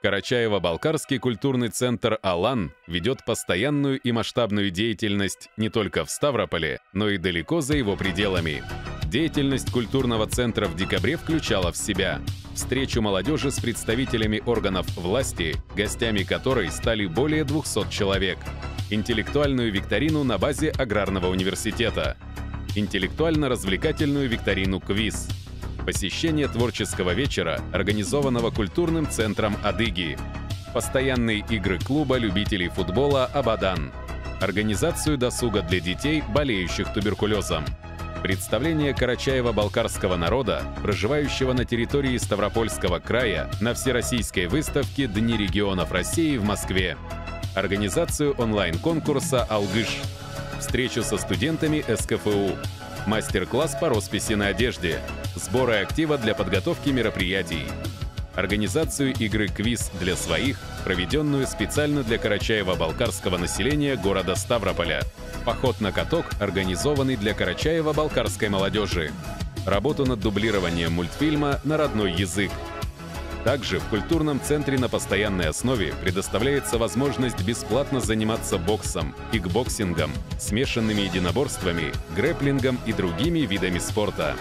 Карачаево-Балкарский культурный центр «Алан» ведет постоянную и масштабную деятельность не только в Ставрополе, но и далеко за его пределами. Деятельность культурного центра в декабре включала в себя встречу молодежи с представителями органов власти, гостями которой стали более 200 человек, интеллектуальную викторину на базе Аграрного университета, интеллектуально-развлекательную викторину «Квиз», посещение творческого вечера, организованного культурным центром «Адыги», постоянные игры клуба любителей футбола «Абадан», организацию досуга для детей, болеющих туберкулезом, представление карачаево-балкарского народа, проживающего на территории Ставропольского края, на Всероссийской выставке «Дни регионов России» в Москве, организацию онлайн-конкурса «Алгыш», встречу со студентами СКФУ, мастер-класс по росписи на одежде, сборы актива для подготовки мероприятий, организацию игры «Квиз для своих», проведенную специально для карачаево-балкарского населения города Ставрополя, поход на каток, организованный для карачаево-балкарской молодежи, работу над дублированием мультфильма на родной язык. Также в культурном центре на постоянной основе предоставляется возможность бесплатно заниматься боксом, кикбоксингом, смешанными единоборствами, грэпплингом и другими видами спорта.